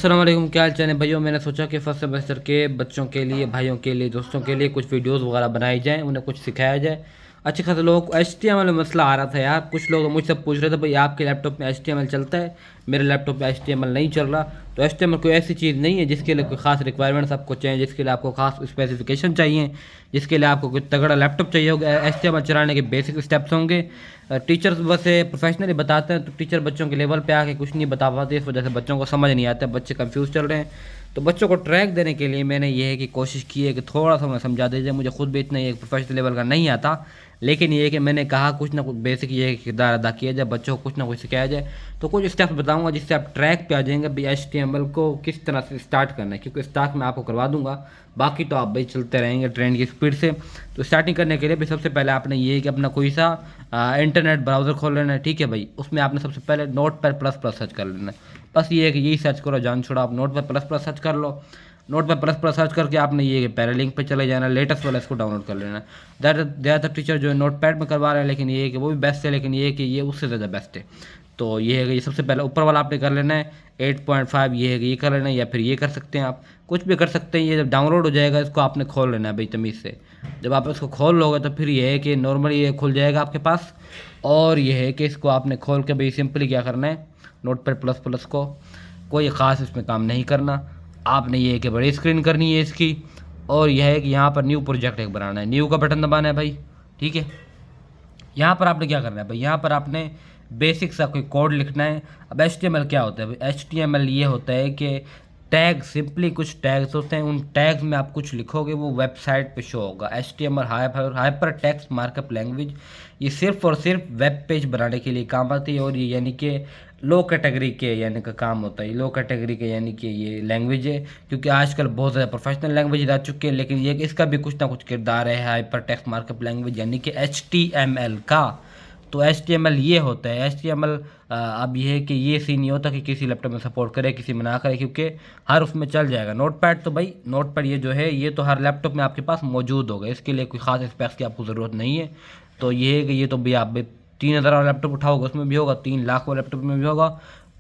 अस्सलाम वालेकुम, क्या हाल चाल है भाइयों। मैंने सोचा कि फर्स्ट सेमेस्टर के बच्चों के लिए, भाइयों के लिए, दोस्तों के लिए कुछ वीडियोस वगैरह बनाई जाएं, उन्हें कुछ सिखाया जाए। अच्छे खासे लोगों को HTML में मसला आ रहा था यार। कुछ लोग मुझसे पूछ रहे थे भाई आपके लैपटॉप में HTML चलता है, मेरे लैपटॉप में HTML नहीं चल रहा। तो HTML कोई ऐसी चीज़ नहीं है जिसके लिए कोई खास रिक्वायरमेंट्स आपको चाहिए, जिसके लिए आपको खास स्पेसिफिकेशन चाहिए, जिसके लिए आपको कोई तगड़ा लैपटॉप चाहिए होगा। HTML चलाने के बेसिक स्टेप्स होंगे। टीचर्स बस प्रोफेशनली बताते हैं, तो टीचर बच्चों के लेवल पे आके कुछ नहीं बता पाते, इस वजह से बच्चों को समझ नहीं आता, बच्चे कंफ्यूज चल रहे हैं। तो बच्चों को ट्रैक देने के लिए मैंने ये है कि कोशिश की है कि थोड़ा सा मैं समझा दीजिए। मुझे खुद भी इतना एक प्रोफेशनल लेवल का नहीं आता, लेकिन ये है कि मैंने कहा कुछ ना कुछ बेसिक ये है कि किरदार अदा किया जाए, बच्चों को कुछ ना कुछ सिखाया जाए। तो कुछ स्टेप्स बताऊंगा जिससे आप ट्रैक पे आ जाएंगे भाई HTML को किस तरह से स्टार्ट करना है, क्योंकि स्टार्ट मैं आपको करवा दूंगा, बाकी तो आप भाई चलते रहेंगे ट्रेंड की स्पीड से। तो स्टार्टिंग करने के लिए भी सबसे पहले आपने ये है कि अपना कोई सा इंटरनेट ब्राउज़र खोल लेना है, ठीक है भाई। उसमें आपने सबसे पहले नोटपैड प्लस प्लस सर्च कर लेना है। बस ये है कि यही सर्च करो, जान छोड़ा, आप नोटपैड प्लस प्लस सर्च कर लो। नोटपैड प्लस प्लस सर्च करके आपने ये पहले लिंक पे चले जाना, लेटेस्ट वाला इसको डाउनलोड कर लेना। ज़्यादातर टीचर जो है नोटपैड में करवा रहे हैं, लेकिन ये है कि वो भी बेस्ट है, लेकिन ये है कि ये उससे ज़्यादा बेस्ट है। तो ये है कि ये सबसे पहले ऊपर वाला आपने कर लेना है 8.5, ये है कि ये कर लेना है, या फिर ये कर सकते हैं, आप कुछ भी कर सकते हैं। ये जब डाउनलोड हो जाएगा इसको आपने खोल लेना है भाई तमीज़ से। जब आप इसको खोल लोगे तो फिर ये है कि नॉर्मली ये खुल जाएगा आपके पास। और ये है कि इसको आपने खोल के भाई सिंपली क्या करना है, नोटपैड प्लस प्लस को कोई ख़ास इसमें काम नहीं करना। आपने ये है कि बड़ी स्क्रीन करनी है इसकी, और यह है कि यहाँ पर न्यू प्रोजेक्ट एक बनाना है, न्यू का बटन दबाना है भाई, ठीक है। यहाँ पर आपने क्या करना है भाई, यहाँ पर आपने बेसिक सा कोई कोड लिखना है। अब HTML क्या होता है भाई, HTML ये होता है कि टैग, सिंपली कुछ टैग्स होते हैं, उन टैग्स में आप कुछ लिखोगे वो वेबसाइट पे शो होगा। HTML hyper text markup language, ये सिर्फ और सिर्फ वेब पेज बनाने के लिए काम आती है। और ये यानी कि लो कैटेगरी के यानी का काम होता है, लो कैटेगरी के यानी कि ये लैंग्वेज है, क्योंकि आजकल बहुत ज़्यादा प्रोफेशनल लैंग्वेज आ चुके हैं, लेकिन ये इसका भी कुछ ना कुछ किरदार है हाइपर टेक्स्ट मार्कअप लैंग्वेज यानी कि HTML का। तो HTML ये होता है HTML। अब ये है कि ये सीन नहीं होता कि किसी लैपटॉप में सपोर्ट करे किसी में ना करे, क्योंकि हर उसमें चल जाएगा। नोटपैड तो भाई नोटपैड ये जो है ये तो हर लैपटॉप में आपके पास मौजूद होगा, इसके लिए कोई खास स्पेक्स की आपको ज़रूरत नहीं है। तो ये है कि ये तो भाई आप 3,000 वाला लैपटॉप उठाओगे उसमें भी होगा, 3 लाख वाला लैपटॉप में भी होगा।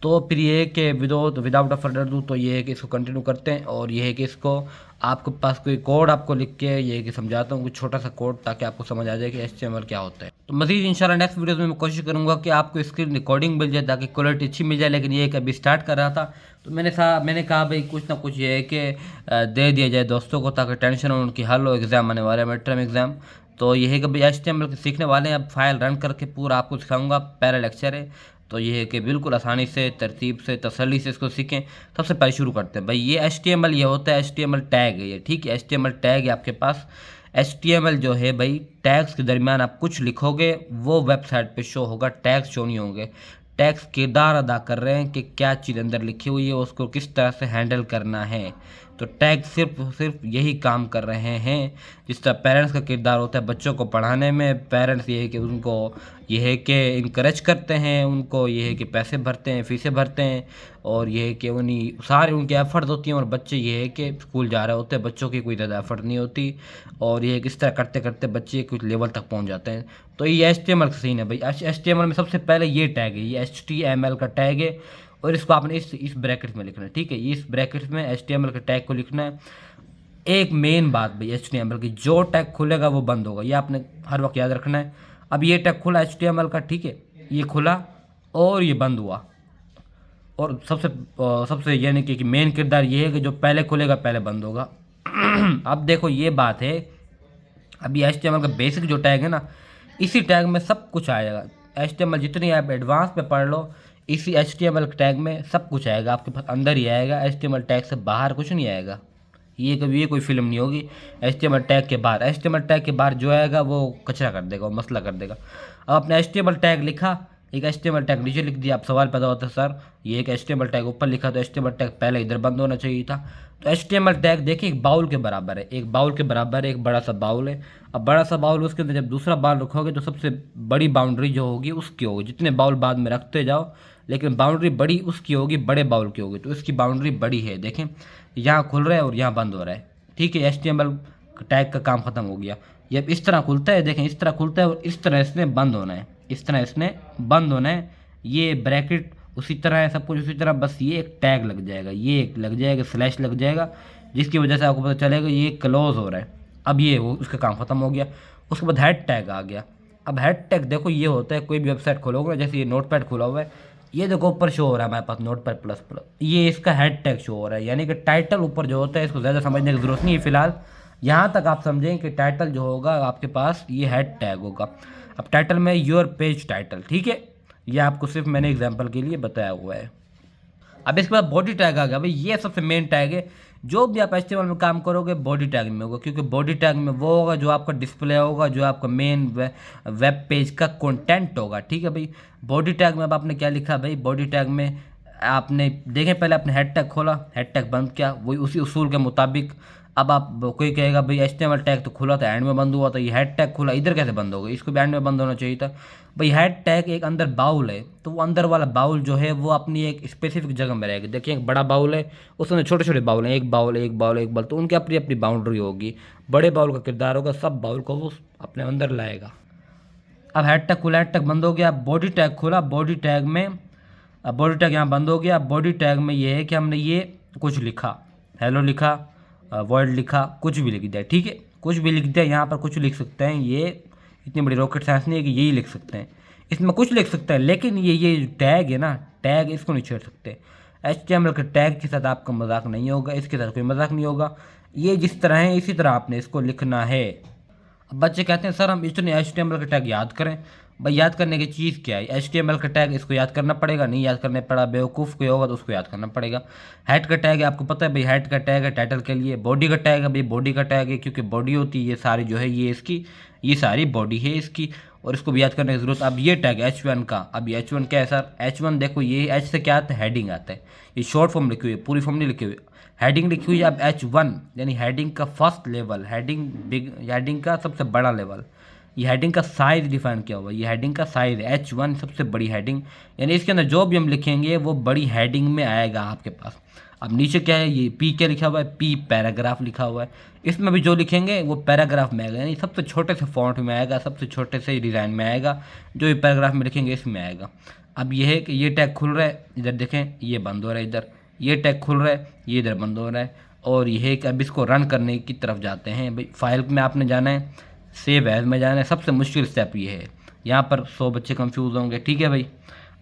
तो फिर ये है कि विदाउट अ फर्दर डू, तो ये है कि इसको कंटिन्यू करते हैं। और ये है कि इसको आपके पास कोई कोड आपको लिख के ये है कि समझाता हूँ कुछ छोटा सा कोड, ताकि आपको समझ आ जाए कि HTML क्या होता है। तो मज़ीद इंशाल्लाह नेक्स्ट वीडियोस में मैं कोशिश करूँगा कि आपको स्क्रीन रिकॉर्डिंग मिल जाए ताकि क्वालिटी अच्छी मिल जाए। लेकिन ये है कि अभी स्टार्ट कर रहा था, तो मैंने कहा भाई कुछ ना कुछ ये है कि दे दिया जाए दोस्तों को, ताकि टेंशन उनकी हल हो। एग्ज़ाम आने वाले मिड टर्म एग्ज़ाम, तो ये है कि भाई HTML के सीखने वाले हैं। अब फाइल रन करके पूरा आपको सिखाऊंगा, पहला लेक्चर है। तो ये है कि बिल्कुल आसानी से, तरतीब से, तसल्ली से इसको सीखें। सबसे पहले शुरू करते हैं भाई, ये HTML ये होता है HTML टैग है ये, ठीक है। HTML टैग है आपके पास। HTML जो है भाई, टैग्स के दरमियान आप कुछ लिखोगे वो वेबसाइट पे शो होगा, टैग्स शो नहीं होंगे। टैग्स किरदार अदा कर रहे हैं कि क्या चीज़ अंदर लिखी हुई है, उसको किस तरह से हैंडल करना है। तो टैग सिर्फ यही काम कर रहे हैं। जिस तरह पेरेंट्स का किरदार होता है बच्चों को पढ़ाने में, पेरेंट्स ये है कि उनको ये है कि इनकरेज करते हैं, उनको ये है कि पैसे भरते हैं, फीसें भरते हैं, और ये है कि उन्हीं सारे उनके एफर्ट होती हैं। और बच्चे ये है कि स्कूल जा रहे होते हैं, बच्चों की कोई ज़्यादा एफर्ट नहीं होती, और ये है कि इस तरह करते करते बच्चे कुछ लेवल तक पहुंच जाते हैं। तो ये HTML का सीन है भाई। HTML में सबसे पहले ये टैग है, ये HTML का टैग है, और इसको आपने इस ब्रैकेट में लिखना है, ठीक है। इस ब्रैकेट में HTML के टैग को लिखना है। एक मेन बात भाई HTML की, जो टैग खुलेगा वो बंद होगा, ये आपने हर वक्त याद रखना है। अब ये टैग खुला HTML का, ठीक है, ये खुला और ये बंद हुआ। और सबसे यानी कि मेन किरदार ये है कि जो पहले खुलेगा पहले बंद होगा। अब देखो ये बात है, अभी HTML का बेसिक जो टैग है ना, इसी टैग में सब कुछ आएगा। HTML जितनी आप एडवांस में पढ़ लो, इसी HTML टैग में सब कुछ आएगा, आपके पास अंदर ही आएगा। HTML टैग से बाहर कुछ नहीं आएगा, ये कभी ये कोई फिल्म नहीं होगी। HTML टैग के बाहर, HTML टैग के बाहर जो आएगा वो कचरा कर देगा, वो मसला कर देगा। अब आपने HTML टैग लिखा, एक HTML टैग नीचे लिख दिया, अब सवाल पैदा होता है सर ये एक HTML टैग ऊपर लिखा तो HTML टैग पहले इधर बंद होना चाहिए था। तो HTML टैग देखिए एक बाउल के बराबर है, एक बाउल के बराबर है, एक बड़ा सा बाउल है। अब बड़ा सा बाउल, उसके अंदर जब दूसरा बाउल रखोगे तो सबसे बड़ी बाउंड्री जो होगी उसकी होगी। जितने बाउल बाद में रखते जाओ, लेकिन बाउंड्री बड़ी उसकी होगी, बड़े बाउल की होगी। तो इसकी बाउंड्री बड़ी है, देखें यहाँ खुल रहा है और यहाँ बंद हो रहा है, ठीक है। HTML टैग का काम खत्म हो गया। जब इस तरह खुलता है, देखें इस तरह खुलता है और इस तरह इसने बंद होना है, इस तरह इसने बंद होना है। ये ब्रैकेट उसी तरह है सब कुछ उसी तरह, बस ये एक टैग लग जाएगा, ये एक लग जाएगा, स्लैश लग जाएगा, जिसकी वजह से आपको पता चलेगा ये क्लोज हो रहा है। अब ये वो उसका काम ख़त्म हो गया। उसके बाद हेड टैग आ गया। अब हेड टैग देखो ये होता है, कोई भी वेबसाइट खोलोगे जैसे ये नोटपैड खुला हुआ है, ये देखो ऊपर शो हो रहा है हमारे पास नोटपैड प्लस प्लस, ये इसका हेड टैग शो हो रहा है, यानी कि टाइटल ऊपर जो होता है इसको ज़्यादा समझने की ज़रूरत नहीं है फिलहाल। यहाँ तक आप समझें कि टाइटल जो होगा आपके पास ये हेड टैग होगा। अब टाइटल में योर पेज टाइटल, ठीक है, ये आपको सिर्फ मैंने एग्जांपल के लिए बताया हुआ है। अब इसके बाद बॉडी टैग आ गया भाई, ये सबसे मेन टैग है। जो भी आप HTML में काम करोगे बॉडी टैग में होगा, क्योंकि बॉडी टैग में वो होगा जो आपका डिस्प्ले होगा, जो आपका मेन वेब पेज का कंटेंट होगा, ठीक है भाई। बॉडी टैग में अब आपने क्या लिखा भाई, बॉडी टैग में आपने देखें पहले आपने हेड टैग खोला, हेड टैग बंद किया, वही उसी उसूल के मुताबिक। अब आप कोई कहेगा भाई HTML टैग तो खुला था एंड में बंद हुआ था, ये हेड टैग खुला इधर कैसे बंद हो गया, इसको भी एंड में बंद होना चाहिए था भाई। हेड टैग एक अंदर बाउल है, तो वो अंदर वाला बाउल जो है वो अपनी एक स्पेसिफिक जगह में रहेगा। देखिए एक बड़ा बाउल है, उसमें छोटे छोटे बाउल हैं, एक बाउल एक बाउल एक बाउल, तो उनकी अपनी अपनी बाउंड्री होगी। बड़े बाउल का किरदार होगा, सब बाउल को वो अपने अंदर लाएगा। अब हेड टैग खुला, हेड टैग बंद हो गया, बॉडी टैग खुला, बॉडी टैग में अब बॉडी टैग यहाँ बंद हो गया। बॉडी टैग में ये है कि हमने ये कुछ लिखा, हेलो लिखा, वर्ड लिखा, कुछ भी लिख दिया, ठीक है, कुछ भी लिख दिया, यहाँ पर कुछ लिख सकते हैं, ये इतनी बड़ी रॉकेट साइंस नहीं है कि यही लिख सकते हैं, इसमें कुछ लिख सकते हैं, लेकिन ये टैग है ना, टैग इसको नहीं छेड़ सकते। HTML के टैग के साथ आपका मजाक नहीं होगा, इसके साथ कोई मजाक नहीं होगा, ये जिस तरह है इसी तरह आपने इसको लिखना है। अब बच्चे कहते हैं सर हम इतने HTML के टैग याद करें, भाई याद करने की चीज़ क्या है, HTML का टैग इसको याद करना पड़ेगा, नहीं याद करने पड़ा बेवकूफ़ कोई होगा तो उसको याद करना पड़ेगा। हेड का टैग है, आपको पता है भाई, हेड का टैग है टाइटल के लिए। बॉडी का टैग है भाई, बॉडी का टैग है क्योंकि बॉडी होती है ये सारी जो है, ये इसकी ये सारी बॉडी है इसकी, और इसको भी याद करने की जरूरत। अब ये टैग H1 का, अब ये H1 क्या है सर, H1 देखो ये H से क्या आता है, हेडिंग आता है, ये शॉर्ट फॉर्म लिखी हुई है, पूरी फॉर्म नहीं लिखी हुई, हेडिंग लिखी हुई है। अब H1 यानी हेडिंग का फर्स्ट लेवल, हेडिंग का सबसे बड़ा लेवल, ये हेडिंग का साइज़ डिफाइन किया हुआ है, ये हेडिंग का साइज़ है, H1 सबसे बड़ी हेडिंग, यानी इसके अंदर जो भी हम लिखेंगे वो बड़ी हेडिंग में आएगा आपके पास। अब नीचे क्या है, ये P क्या लिखा हुआ है, P पैराग्राफ लिखा हुआ है, इसमें भी जो लिखेंगे वो पैराग्राफ में आएगा, यानी सबसे छोटे से फॉन्ट में आएगा, सबसे छोटे से डिज़ाइन में आएगा, जो भी पैराग्राफ में लिखेंगे इसमें आएगा। अब ये है कि ये टैग खुल रहा है, इधर देखें ये बंद हो रहा है, इधर ये टैग खुल रहा है, ये इधर बंद हो रहा है, और ये है कि अब इसको रन करने की तरफ जाते हैं भाई। फाइल में आपने जाना है, सेव एज में जाना है, सबसे मुश्किल स्टेप ये है, यहाँ पर 100 बच्चे कंफ्यूज होंगे, ठीक है भाई।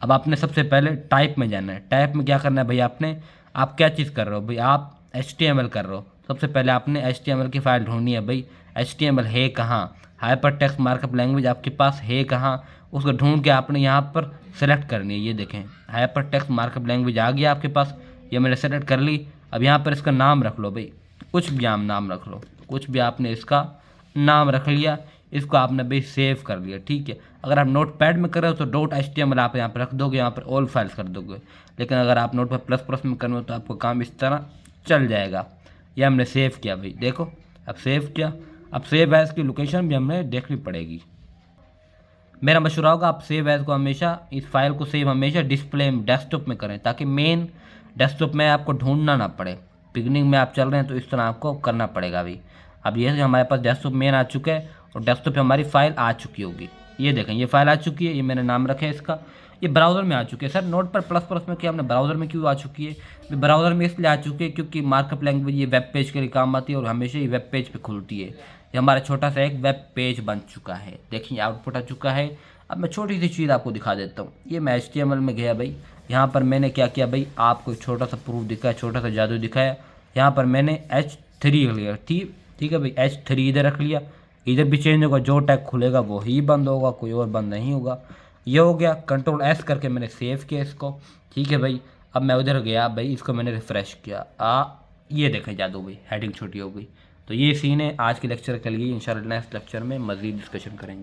अब आपने सबसे पहले टाइप में जाना है, टाइप में क्या करना है भाई, आप क्या चीज़ कर रहे हो भाई, आप HTML कर रहे हो, सबसे पहले आपने HTML की फ़ाइल ढूंढनी है भाई। HTML है कहाँ, हाइपर टेक्स्ट मार्कअप लैंग्वेज आपके पास है कहाँ, उसको ढूंढ के आपने यहाँ पर सेलेक्ट करनी है। ये देखें हाइपर टेक्स्ट मार्कअप लैंग्वेज आ गया आपके पास, ये मैंने सेलेक्ट कर ली। अब यहाँ पर इसका नाम रख लो भाई, कुछ भी आप नाम रख लो, कुछ भी आपने इसका नाम रख लिया, इसको आपने भाई सेव कर लिया, ठीक है। अगर आप नोटपैड में कर रहे हो तो .html आप यहाँ पर रख दोगे, यहाँ पर ऑल फाइल्स कर दोगे, लेकिन अगर आप नोटपैड प्लस प्लस में कर रहे हो तो आपको काम इस तरह चल जाएगा। यह हमने सेव किया भाई, देखो अब सेव किया। अब सेव एज की लोकेशन भी हमें देखनी पड़ेगी। मेरा मशवरा होगा आप सेव एज को हमेशा, इस फाइल को सेव हमेशा डिस्प्ले डेस्कटॉप में करें, ताकि मेन डेस्कटॉप में आपको ढूंढना ना पड़े। बिगनिंग में आप चल रहे हैं तो इस तरह आपको करना पड़ेगा भाई। अब ये हमारे पास डेस्कटॉप मेन आ चुका है और डेस्कटॉप पे हमारी फ़ाइल आ चुकी होगी। ये देखें ये फ़ाइल आ चुकी है, ये मैंने नाम रखा है इसका, ये ब्राउज़र में आ चुकी है। सर नोटपैड प्लस प्लस में क्या हमने ब्राउज़र में क्यों आ चुकी है, ब्राउज़र में इसलिए आ चुकी है क्योंकि मार्कअप लैंग्वेज ये वेब पेज के लिए काम आती है और हमेशा ये वेब पेज पे खुलती है। ये हमारा छोटा सा एक वेब पेज बन चुका है, देखिए आउटपुट आ चुका है। अब मैं छोटी सी चीज़ आपको दिखा देता हूँ। ये मैं HTML में गया भाई, यहाँ पर मैंने क्या किया भाई, आपको एक छोटा सा प्रूफ दिखाया, छोटा सा जादू दिखाया। यहाँ पर मैंने H3 लिया, ठीक है भाई, H3 इधर रख लिया, इधर भी चेंज होगा, जो टैग खुलेगा वो ही बंद होगा, कोई और बंद नहीं होगा। ये हो गया, Ctrl S करके मैंने सेव किया इसको, ठीक है भाई। अब मैं उधर गया भाई, इसको मैंने रिफ़्रेश किया, ये देखें जादू भाई, हेडिंग छोटी हो गई। तो ये सीन है आज के लेक्चर के लिए, इंशाल्लाह नेक्स्ट लेक्चर में मज़ीद डिस्कशन करेंगे।